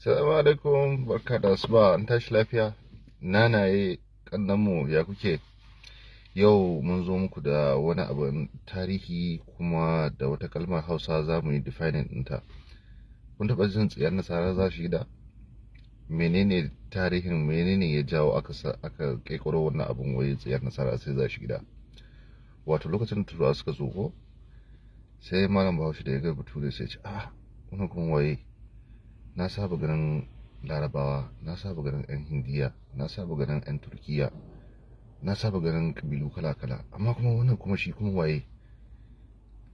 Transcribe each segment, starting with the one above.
Salamu alaikum, barka da asuba, an tashi lafiya. Nanaye kannanmu ya kuke? Yau mun zo muku da wani abin tarihi kuma da wata kalmar Hausa za mu yi defining ɗinta. Kun taɓa jin tsiyar nasara za shi da? Menene tarihin, menene ya jawo aka ƙirƙiro wannan abin wai tsiyar nasara sai za shi gida? Wato lokacin da turawa suka zo ko sai malam Bahaushe da ya ga bature sai ce wannan kuma waye, na saba ganin larabawa, na saba ganin 'yan hindiya, na saba ganin 'yan turkiya, na saba ganin kabilu kala-kala, amma kuma wannan kuma shi kuma waye?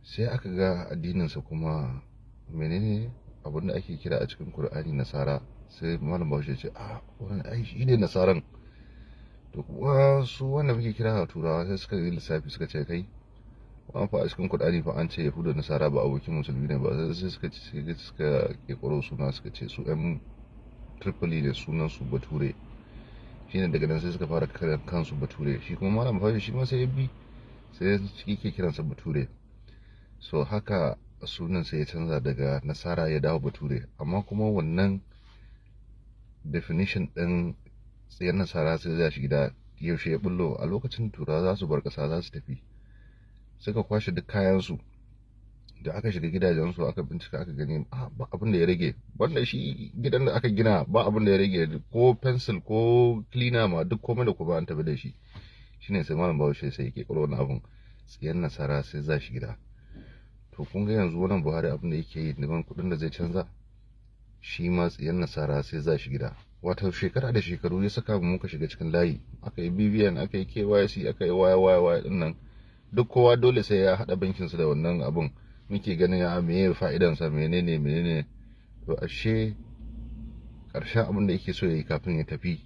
Sai aka ga addininsa kuma menene abin da ake kira a cikin Kur'ani nasara. Sai malam Bahaushe ce wannan ai shi ne nasaran. To kuma su wanda muke kira turawa sai suka yi lissafi suka ce kai an fa a cikin Kur'ani fa an ce Yahudu da Nasara ba abokin musulmi ne ba, sai suka kekoro suna suka ce su ɗan Tripoli ne, sunan su Bature. Shine daga nan sai suka fara kiran kansu Bature, shi kuma malam Bahaushe shi ma sai ya bi sai yake kiransa Bature. So haka sunan sai ya canza daga Nasara ya dawo Bature. Amma kuma wannan definition ɗin tsayar Nasara sai za shi gida yaushe ya bullo a lokacin turawa za su bar ƙasa za su tafi, suka kwashe duk kayansu da aka shiga gidajensu aka bincika aka gani ba abin da ya rage, banda shi gidan da aka gina ba abin da ya rage, ko pencil ko cleaner ma duk komai da kuma an tafi da shi. Shine sai malam Bahaushe sai yake kiro wani abin tsiyar nasara sai za shi gida. To kun ga yanzu wannan Buhari abin da yake yi neman kuɗin da zai canza, shi ma tsiyar nasara sai za shi gida. Wato shekara da shekaru ya saka mu muka shiga cikin layi, aka yi BVN, aka yi KYC, aka yi waya din nan, duk kowa dole sai ya haɗa bankinsa da wannan abun. Muke ganin meye fa'idansa, menene. To ashe ƙarshen abin da yake so ya yi kafin ya tafi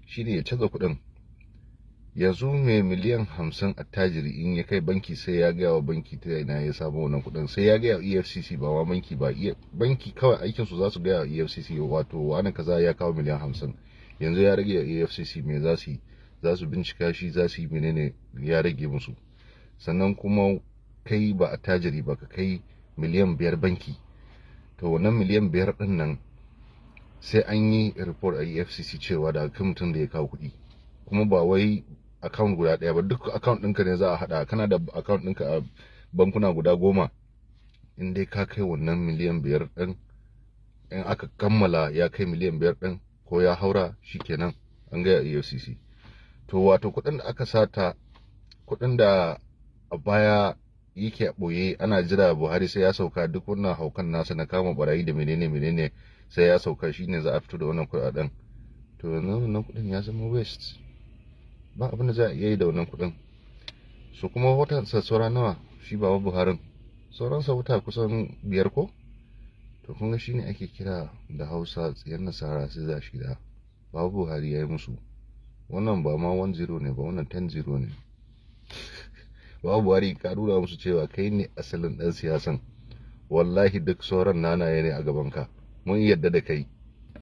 shine ya canza kuɗin. Yanzu mai miliyan 50 attajiri in ya kai banki sai ya gaya wa banki ta ina ya samu wannan kuɗin, sai ya gaya wa EFCC ba wa banki ba. Banki kawai aikinsu za su gaya wa EFCC wato wani kaza ya kawo miliyan 50, yanzu ya rage wa EFCC me za su yi, za su bincika shi, za su yi menene, ya rage musu. Sannan kuma kai ba a tajiri ba ka kai miliyan 5 banki, to wannan miliyan 5 din nan sai an yi report a EFCC cewa da kan mutum da ya kawo kuɗi, kuma ba wai account guda ɗaya ba, duk account ɗinka ne za a haɗa. Kana da account ɗinka a bankuna guda 10, in dai ka kai wannan miliyan 5 ɗin, in aka kammala ya kai miliyan 5 ɗin ko ya haura, shikenan an gaya EFCC. To wato kuɗin da aka sata, kuɗin da a baya yake a ɓoye ana jira Buhari sai ya sauka, duk wannan haukan nasa na kama barayi da menene sai ya sauka, shine za a fito da wannan kuɗaɗen. To yanzu wannan kuɗin ya zama waste, ba abin da za a iya yi da wannan kuɗin. So kuma watan saura nawa shi baba Buharin? Sauransa wata kusan 5 ko? To kun ga shine ake kira da Hausa tsiyar nasara sai za shi da. Baba Buhari ya yi musu. Wannan ba ma 1-0 ne ba, wannan 10-0 ne. Baba Buhari ka nuna musu cewa kai ne asalin ɗan siyasan, wallahi duk sauran nanaye ne a gabanka, mun yadda da kai.